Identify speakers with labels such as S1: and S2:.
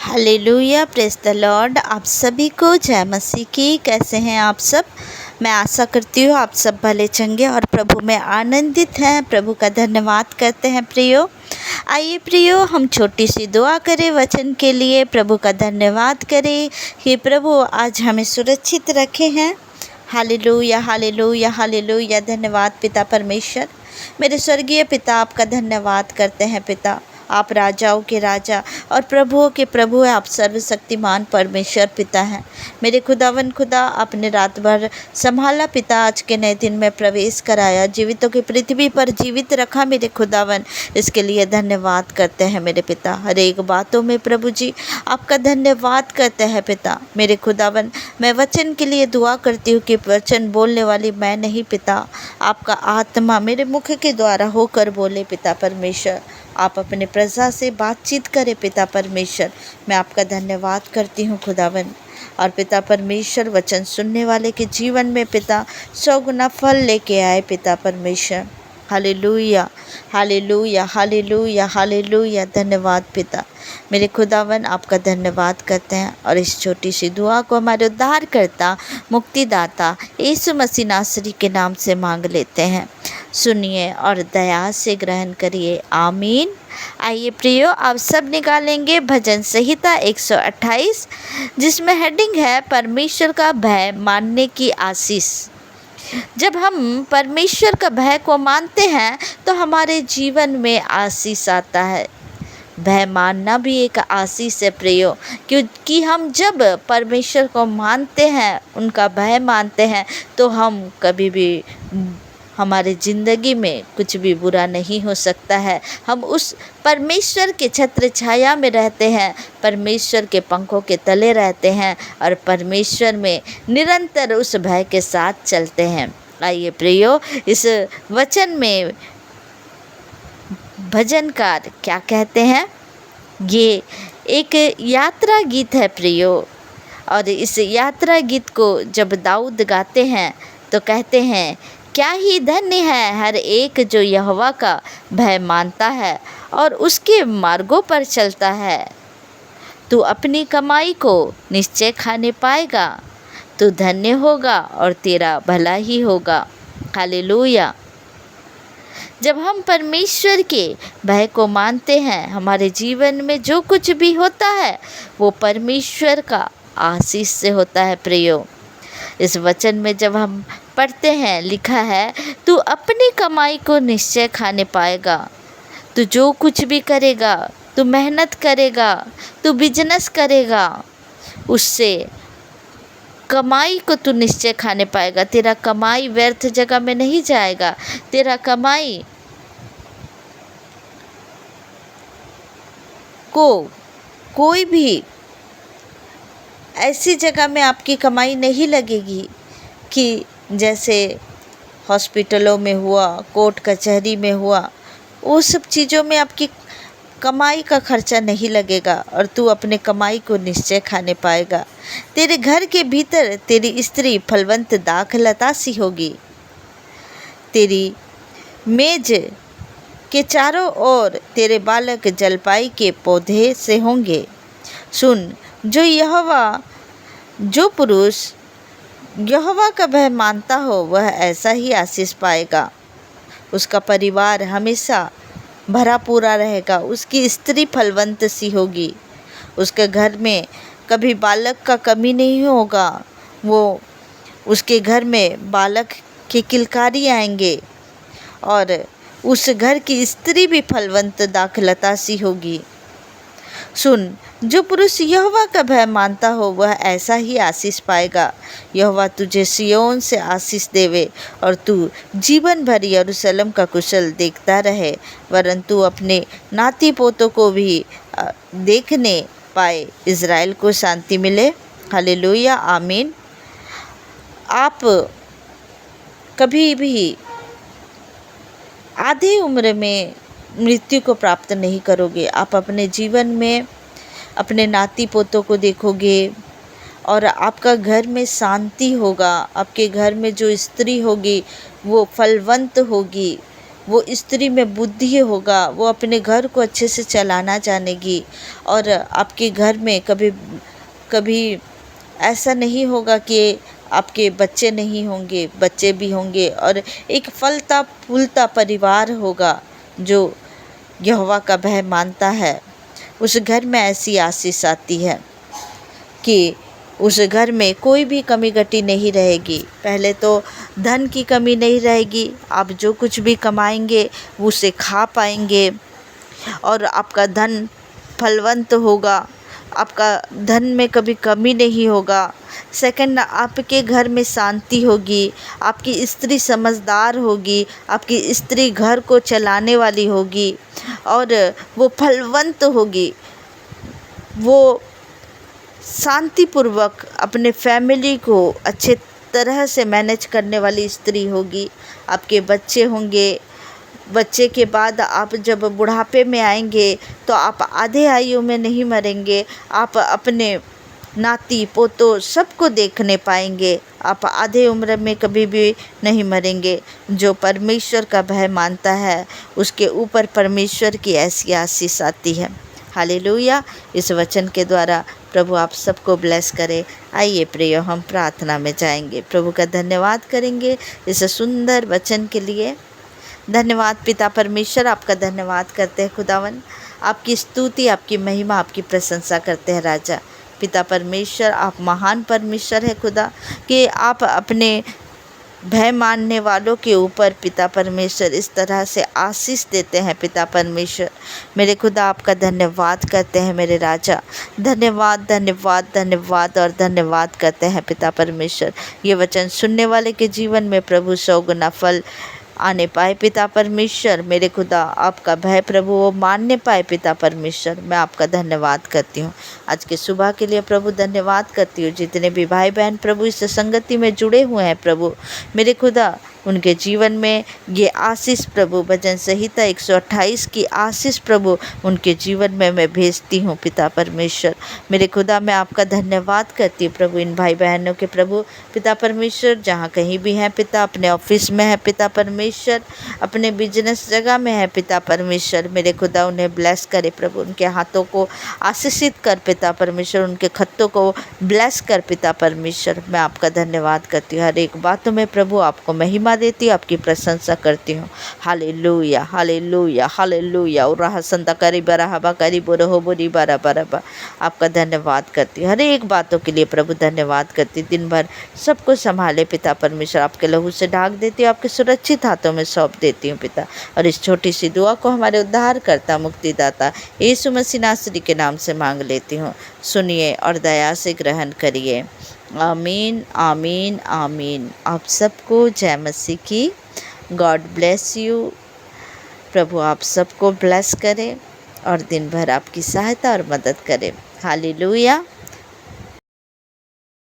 S1: Hallelujah, praise the Lord. आप सभी को जय मसीह की। कैसे हैं आप सब? मैं आशा करती हूँ आप सब भले चंगे और प्रभु में आनंदित हैं। प्रभु का धन्यवाद करते हैं प्रियो। आइए प्रियो, हम छोटी सी दुआ करें वचन के लिए। प्रभु का धन्यवाद करें कि प्रभु आज हमें सुरक्षित रखे हैं। Hallelujah, hallelujah, hallelujah. धन्यवाद पिता परमेश्वर, मेरे स्वर्गीय पिता, आपका धन्यवाद करते हैं पिता। आप राजाओं के राजा और प्रभुओं के प्रभु हैं। आप सर्वशक्तिमान परमेश्वर पिता हैं। मेरे खुदावन खुदा, आपने रात भर संभाला पिता, आज के नए दिन में प्रवेश कराया, जीवितों की पृथ्वी पर जीवित रखा मेरे खुदावन। इसके लिए धन्यवाद करते हैं मेरे पिता। हर एक बातों में प्रभु जी आपका धन्यवाद करते हैं पिता। मेरे खुदावन, मैं वचन के लिए दुआ करती हूँ कि वचन बोलने वाली मैं नहीं पिता, आपका आत्मा मेरे मुख के द्वारा होकर बोले पिता परमेश्वर। आप अपने प्रजा से बातचीत करें पिता परमेश्वर। मैं आपका धन्यवाद करती हूँ खुदावन। और पिता परमेश्वर, वचन सुनने वाले के जीवन में पिता 100 गुना फल लेके आए पिता परमेश्वर। Hallelujah, hallelujah, hallelujah, hallelujah. धन्यवाद पिता। मेरे खुदावन, आपका धन्यवाद करते हैं और इस छोटी सी दुआ को हमारे उद्धारकर्ता मुक्तिदाता यीशु मसीह नासरी के नाम से मांग लेते हैं। सुनिए और दया से ग्रहण करिए। आमीन। आइए प्रियो, आप सब निकालेंगे भजन संहिता 128, जिसमें हेडिंग है परमेश्वर का भय मानने की आशीष। जब हम परमेश्वर का भय को मानते हैं तो हमारे जीवन में आशीष आता है। भय मानना भी एक आशीष है प्रियो, क्योंकि हम जब परमेश्वर को मानते हैं, उनका भय मानते हैं, तो हम कभी भी हमारी ज़िंदगी में कुछ भी बुरा नहीं हो सकता है। हम उस परमेश्वर के छत्र छाया में रहते हैं, परमेश्वर के पंखों के तले रहते हैं और परमेश्वर में निरंतर उस भय के साथ चलते हैं। आइए प्रियो, इस वचन में भजनकार क्या कहते हैं। ये एक यात्रा गीत है प्रियो, और इस यात्रा गीत को जब दाऊद गाते हैं तो कहते हैं, क्या ही धन्य है हर एक जो यहोवा का भय मानता है और उसके मार्गों पर चलता है। तू अपनी कमाई को निश्चय खाने पाएगा, तू धन्य होगा और तेरा भला ही होगा। हालेलुया। जब हम परमेश्वर के भय को मानते हैं, हमारे जीवन में जो कुछ भी होता है वो परमेश्वर का आशीष से होता है प्रियो। इस वचन में जब हम पढ़ते हैं, लिखा है, तू अपनी कमाई को निश्चय खाने पाएगा। तू जो कुछ भी करेगा, तू मेहनत करेगा, तू बिजनेस करेगा, उससे कमाई को तू निश्चय खाने पाएगा। तेरा कमाई व्यर्थ जगह में नहीं जाएगा। तेरा कमाई को कोई भी ऐसी जगह में आपकी कमाई नहीं लगेगी कि जैसे हॉस्पिटलों में हुआ, कोर्ट कचहरी में हुआ, वो सब चीज़ों में आपकी कमाई का खर्चा नहीं लगेगा और तू अपने कमाई को निश्चय खाने पाएगा। तेरे घर के भीतर तेरी स्त्री फलवंत दाखलता सी होगी। तेरी मेज के चारों ओर तेरे बालक जलपाई के पौधे से होंगे। सुन, जो पुरुष यहोवा का भय मानता हो वह ऐसा ही आशीष पाएगा। उसका परिवार हमेशा भरा पूरा रहेगा। उसकी स्त्री फलवंत सी होगी। उसके घर में कभी बालक का कमी नहीं होगा। उसके घर में बालक की किलकारी आएंगे और उस घर की स्त्री भी फलवंत दाखलता सी होगी। सुन, जो पुरुष यहोवा का भय मानता हो वह ऐसा ही आशीष पाएगा। यहोवा तुझे सिय्योन से आशीष देवे और तू जीवन भर यरूशलेम का कुशल देखता रहे, वरन तू अपने नाती पोतों को भी देखने पाए, इज़राइल को शांति मिले। हालेलुया, आमीन। आप कभी भी आधी उम्र में मृत्यु को प्राप्त नहीं करोगे। आप अपने जीवन में अपने नाती पोतों को देखोगे और आपका घर में शांति होगा। आपके घर में जो स्त्री होगी वो फलवंत होगी, वो स्त्री में बुद्धि होगा, वो अपने घर को अच्छे से चलाना जानेगी और आपके घर में कभी कभी ऐसा नहीं होगा कि आपके बच्चे नहीं होंगे, बच्चे भी होंगे और एक फलता फूलता परिवार होगा जो यहोवा का भय मानता है। उस घर में ऐसी आशीष आती है कि उस घर में कोई भी कमी घटी नहीं रहेगी। पहले तो धन की कमी नहीं रहेगी, आप जो कुछ भी कमाएंगे उसे खा पाएंगे और आपका धन फलवंत होगा, आपका धन में कभी कमी नहीं होगा। सेकंड, आपके घर में शांति होगी, आपकी स्त्री समझदार होगी, आपकी स्त्री घर को चलाने वाली होगी और वो फलवंत होगी, वो शांतिपूर्वक अपने फैमिली को अच्छे तरह से मैनेज करने वाली स्त्री होगी। आपके बच्चे होंगे, बच्चे के बाद आप जब बुढ़ापे में आएंगे तो आप आधे आयु में नहीं मरेंगे, आप अपने नाती पोतों सबको देखने पाएंगे, आप आधे उम्र में कभी भी नहीं मरेंगे। जो परमेश्वर का भय मानता है उसके ऊपर परमेश्वर की ऐसी आशीष आती है। हालेलुया। इस वचन के द्वारा प्रभु आप सबको ब्लेस करे। आइए प्रियो, हम प्रार्थना में जाएंगे, प्रभु का धन्यवाद करेंगे इस सुंदर वचन के लिए। धन्यवाद पिता परमेश्वर, आपका धन्यवाद करते हैं खुदावन, आपकी स्तुति, आपकी महिमा, आपकी प्रशंसा करते हैं राजा। पिता परमेश्वर, आप महान परमेश्वर है खुदा, कि आप अपने भय मानने वालों के ऊपर पिता परमेश्वर इस तरह से आशीष देते हैं। पिता परमेश्वर मेरे खुदा, आपका धन्यवाद करते हैं मेरे राजा। धन्यवाद धन्यवाद धन्यवाद और धन्यवाद करते हैं पिता परमेश्वर। ये वचन सुनने वाले के जीवन में प्रभु 100 गुना फल आने पाए पिता परमेश्वर। मेरे खुदा, आपका भय प्रभु वो मानने पाए पिता परमेश्वर। मैं आपका धन्यवाद करती हूँ आज के सुबह के लिए प्रभु, धन्यवाद करती हूँ जितने भी भाई बहन प्रभु इस संगति में जुड़े हुए हैं प्रभु, मेरे खुदा उनके जीवन में ये आशीष प्रभु, भजन संहिता 128 की आशीष प्रभु उनके जीवन में मैं भेजती हूँ पिता परमेश्वर। मेरे खुदा, मैं आपका धन्यवाद करती हूँ प्रभु इन भाई बहनों के प्रभु पिता परमेश्वर, जहाँ कहीं भी हैं पिता, अपने ऑफिस में है पिता परमेश्वर, अपने बिजनेस जगह में है पिता परमेश्वर। मेरे खुदा उन्हें ब्लेस करे प्रभु, उनके हाथों को आशीषित कर पिता परमेश्वर, उनके खत्तों को ब्लेस कर पिता परमेश्वर। मैं आपका धन्यवाद करती हूँ, हर एक बातों में प्रभु आपको महिमा देती हूँ, आपकी प्रशंसा करती हूँ। Hallelujah hallelujah hallelujah. और राह संता करी बराहबा करी बोरहो बोरी बारा बराबा। आपका धन्यवाद करती हूँ, हर एक बातों के लिए प्रभु धन्यवाद करती। दिन भर सबको संभाले पिता परमेश्वर, आपके लहू से ढाक देती हूँ, आपके सुरक्षित हाथों में सौंप देती हूँ पिता। और इस छोटी सी दुआ को हमारे उद्धार करता मुक्तिदाता यीशु मसीह नासरी के नाम से मांग लेती हूँ। सुनिए और दया से ग्रहण करिए। आमीन आमीन आमीन। आप सबको जय मसीह की। God bless you. प्रभु आप सबको ब्लेस करे और दिन भर आपकी सहायता और मदद करे। हालेलुया।